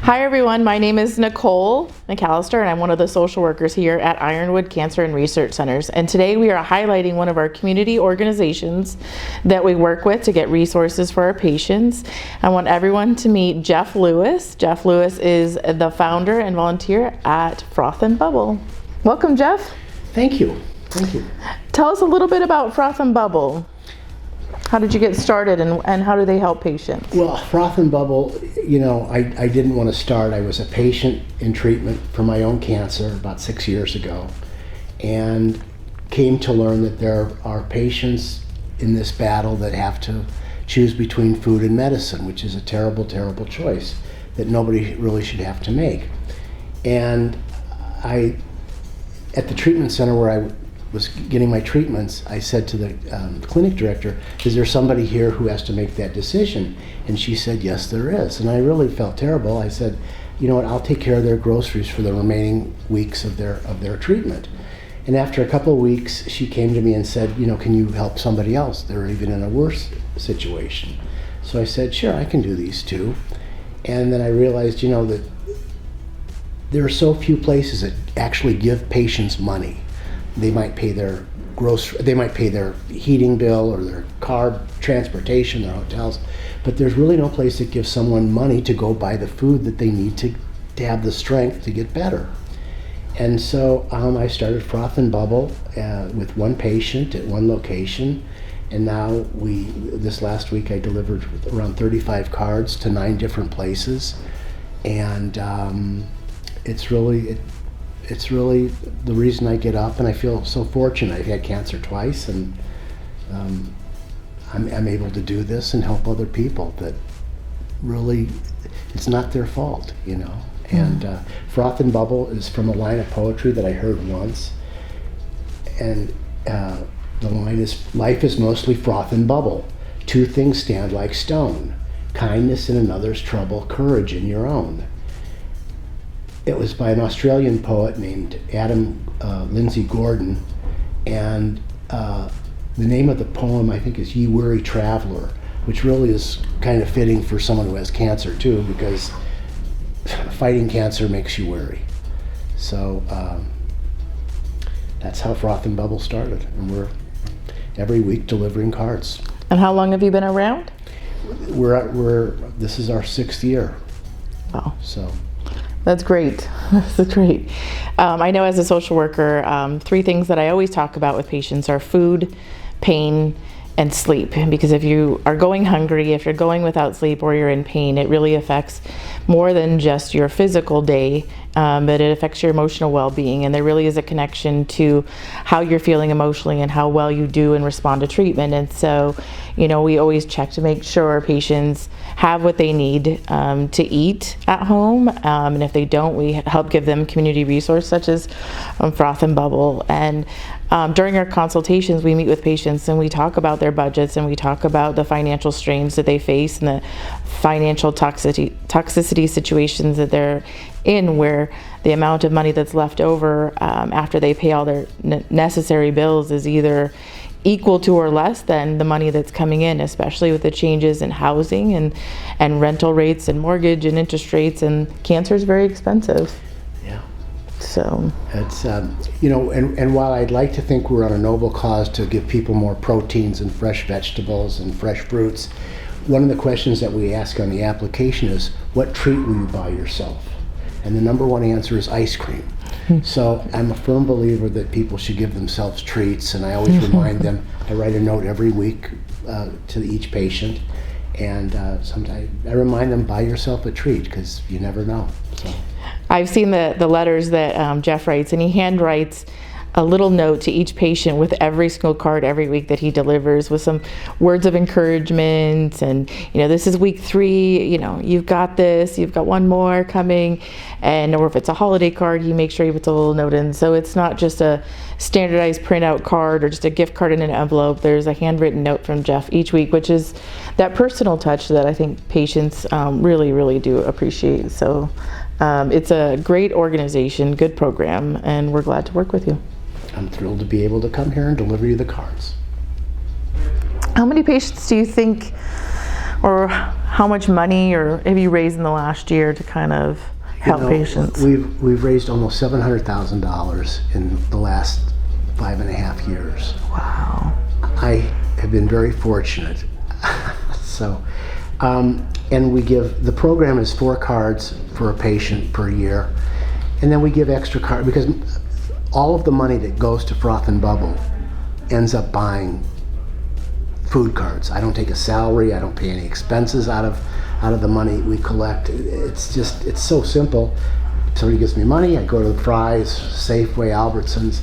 Hi everyone, my name is Nicole McCallister and I'm one of the social workers here at Ironwood Cancer and Research Centers. And today we are highlighting one of our community organizations that we work with to get resources for our patients. I want everyone to meet Jeff Lewis. Jeff Lewis is the founder and volunteer at Froth Bubble. Welcome, Jeff. Thank you. Thank you. Tell us a little bit about Froth Bubble. How did you get started and how do they help patients? Well, Froth Bubble, you know, I didn't want to start. I was a patient in treatment for my own cancer about 6 years ago and came to learn that there are patients in this battle that have to choose between food and medicine, which is a terrible, terrible choice that nobody really should have to make. And at the treatment center where I was getting my treatments, I said to the clinic director, is there somebody here who has to make that decision? And she said, yes, there is. And I really felt terrible. I said, you know what, I'll take care of their groceries for the remaining weeks of their treatment. And after a couple of weeks, she came to me and said, you know, can you help somebody else? They're even in a worse situation. So I said, sure, I can do these two. And then I realized, you know, that there are so few places that actually give patients money. They might pay their heating bill or their car transportation, their hotels, but there's really no place that gives someone money to go buy the food that they need to have the strength to get better. And so I started Froth Bubble with one patient at one location, and now this last week I delivered around 35 cards to 9 different places, and it's really the reason I get up, and I feel so fortunate. I've had cancer twice, and I'm able to do this and help other people that really, it's not their fault, you know. And Froth Bubble is from a line of poetry that I heard once, and the line is, life is mostly froth and bubble. Two things stand like stone, kindness in another's trouble, courage in your own. It was by an Australian poet named Adam Lindsay Gordon, and the name of the poem, I think, is Ye Weary Traveler, which really is kind of fitting for someone who has cancer too, because fighting cancer makes you weary. So that's how Froth Bubble started, and we're every week delivering cards. And how long have you been around? This is our 6th year. Wow. So. That's great. That's great. I know as a social worker, 3 things that I always talk about with patients are food, pain, and sleep. Because if you are going hungry, if you're going without sleep, or you're in pain, it really affects more than just your physical day, but it affects your emotional well-being. And there really is a connection to how you're feeling emotionally and how well you do and respond to treatment. And so, you know, we always check to make sure our patients have what they need to eat at home. And if they don't, we help give them community resources such as Froth Bubble. And during our consultations, we meet with patients and we talk about their budgets and we talk about the financial strains that they face and the financial toxicity situations that they're in, where the amount of money that's left over after they pay all their necessary bills is either equal to or less than the money that's coming in, especially with the changes in housing and rental rates and mortgage and interest rates, and cancer is very expensive. Yeah. So it's you know, and while I'd like to think we're on a noble cause to give people more proteins and fresh vegetables and fresh fruits, one of the questions that we ask on the application is, what treat will you buy yourself? And the number one answer is ice cream. So I'm a firm believer that people should give themselves treats, and I always remind them. I write a note every week to each patient, and sometimes I remind them, buy yourself a treat, because you never know. So. I've seen the letters that Jeff writes, and he handwrites a little note to each patient with every single card every week that he delivers, with some words of encouragement, and, you know, this is week 3, you know, you've got this, you've got one more coming, and or if it's a holiday card, he makes sure he puts a little note in. So it's not just a standardized printout card or just a gift card in an envelope. There's a handwritten note from Jeff each week, which is that personal touch that I think patients really, really do appreciate. So it's a great organization, good program, and we're glad to work with you. I'm thrilled to be able to come here and deliver you the cards. How many patients do you think or how much money or have you raised in the last year to kind of help patients? We've raised almost $700,000 in the last 5.5 years. Wow. I have been very fortunate. So, and we give, the program is 4 cards for a patient per year, and then we give extra cards because all of the money that goes to Froth Bubble ends up buying food cards. I don't take a salary. I don't pay any expenses out of the money we collect. It's so simple. Somebody gives me money, I go to the Fry's, Safeway, Albertsons,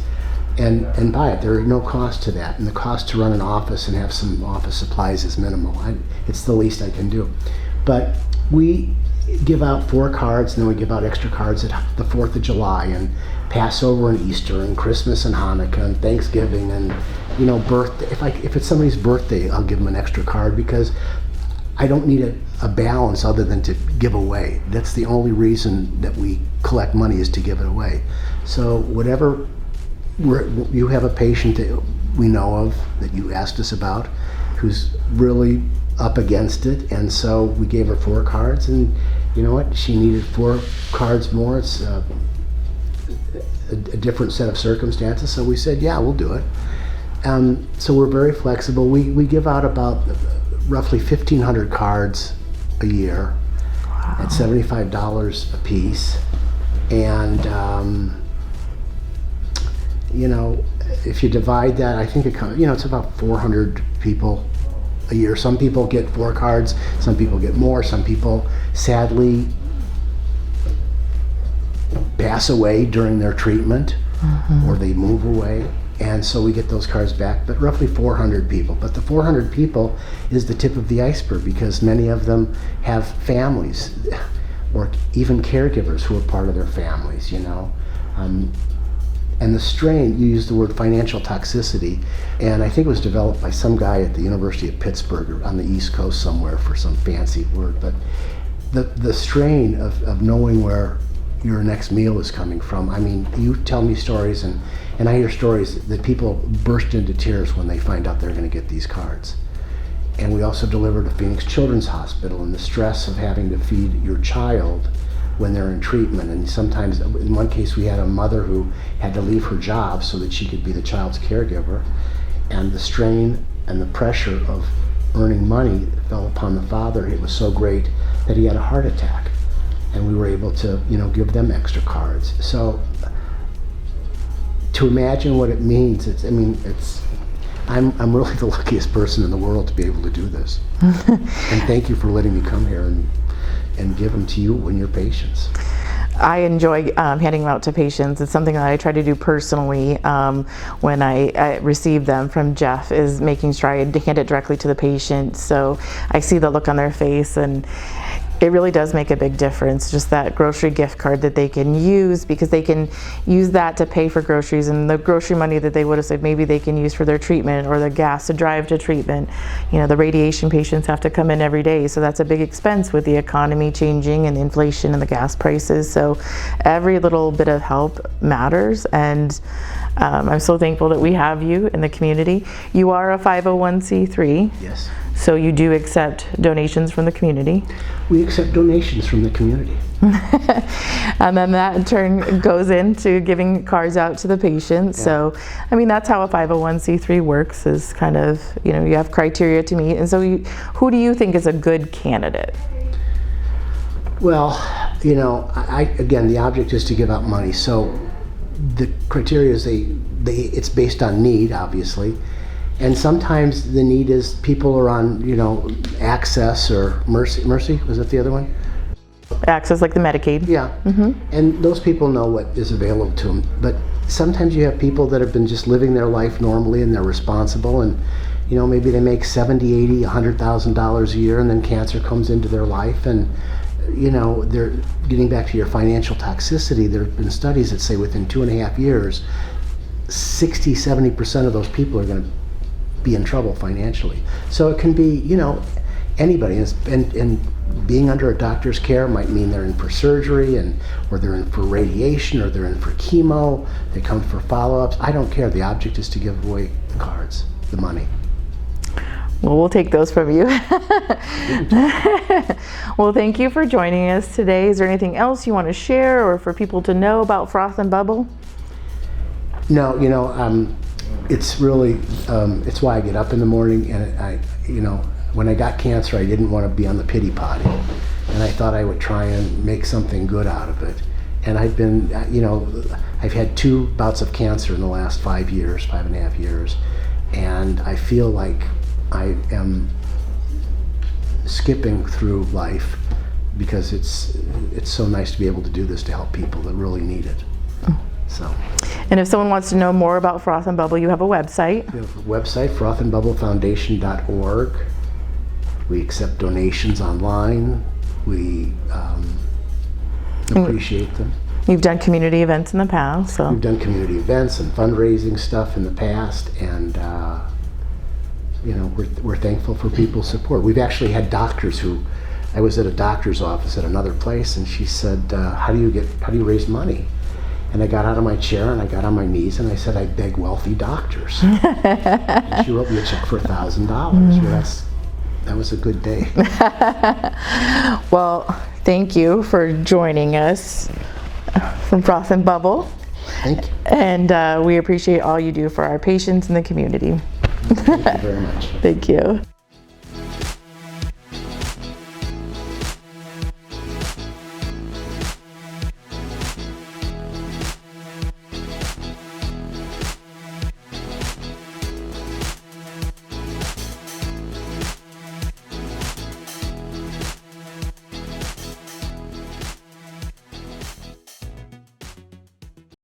and buy it. There is no cost to that, and the cost to run an office and have some office supplies is minimal. It's the least I can do. But we give out 4 cards, and then we give out extra cards at the 4th of July and Passover and Easter and Christmas and Hanukkah and Thanksgiving and birthday. If it's somebody's birthday, I'll give them an extra card because I don't need a balance other than to give away. That's the only reason that we collect money, is to give it away. So whatever you have a patient that we know of that you asked us about who's really up against it, and so we gave her 4 cards, and you know what, she needed 4 cards more. It's a different set of circumstances, so we said, yeah, we'll do it. So we're very flexible. We give out about roughly 1,500 cards a year. Wow. At $75 a piece, and if you divide that, I think it comes, it's about 400 people a year. Some people get 4 cards, some people get more, some people sadly pass away during their treatment, or they move away, and so we get those cards back. But roughly 400 people. But the 400 people is the tip of the iceberg, because many of them have families or even caregivers who are part of their families, and the strain, you used the word financial toxicity, and I think it was developed by some guy at the University of Pittsburgh or on the East Coast somewhere for some fancy word, but the strain of knowing where your next meal is coming from. I mean, you tell me stories, and I hear stories that people burst into tears when they find out they're going to get these cards. And we also deliver to Phoenix Children's Hospital, and the stress of having to feed your child when they're in treatment. And sometimes, in one case, we had a mother who had to leave her job so that she could be the child's caregiver, and the strain and the pressure of earning money fell upon the father. It was so great that he had a heart attack, and we were able to give them extra cards. So to imagine what it means, I'm really the luckiest person in the world to be able to do this. And thank you for letting me come here and give them to you and your patients. I enjoy handing them out to patients. It's something that I try to do personally when I receive them from Jeff, is making sure I hand it directly to the patient, so I see the look on their face, and it really does make a big difference, just that grocery gift card that they can use, because they can use that to pay for groceries, and the grocery money that they would have said maybe they can use for their treatment or the gas to drive to treatment. The radiation patients have to come in every day, so that's a big expense with the economy changing and the inflation and the gas prices. So every little bit of help matters, and I'm so thankful that we have you in the community. You are a 501c3. Yes. So you do accept donations from the community? We accept donations from the community. And then that in turn goes into giving cards out to the patients. Yeah. So, that's how a 501c3 works, is kind of, you have criteria to meet. And so who do you think is a good candidate? Well, again, the object is to give out money. So the criteria is it's based on need, obviously. And sometimes the need is people are on, Access or Mercy. Mercy, was that the other one? Access, like the Medicaid. Yeah. And those people know what is available to them. But sometimes you have people that have been just living their life normally, and they're responsible, and maybe they make $70,000, $80,000, $100,000 a year, and then cancer comes into their life, and they're getting back to your financial toxicity. There have been studies that say within 2.5 years, 60-70% of those people are going to be in trouble financially. So it can be, anybody, and being under a doctor's care might mean they're in for surgery, or they're in for radiation, or they're in for chemo. They come for follow-ups. I don't care. The object is to give away the cards, the money. Well, we'll take those from you. Well, thank you for joining us today. Is there anything else you want to share or for people to know about Froth and Bubble? No, it's really, it's why I get up in the morning, and when I got cancer, I didn't want to be on the pity potty, and I thought I would try and make something good out of it. And I've been, I've had 2 bouts of cancer in the last 5.5 years, and I feel like I am skipping through life because it's so nice to be able to do this to help people that really need it. So. And if someone wants to know more about Froth and Bubble, you have a website. We have a website, frothandbubblefoundation.org. We accept donations online. We appreciate them. You've done community events in the past, so. We've done community events and fundraising stuff in the past, and we're thankful for people's support. We've actually had doctors I was at a doctor's office at another place, and she said, how do you raise money? And I got out of my chair and I got on my knees and I said, I beg wealthy doctors. And she wrote me a check for $1,000. Well, that was a good day. Well, thank you for joining us from Froth and Bubble. Thank you. And we appreciate all you do for our patients and the community. Thank you very much. Thank you.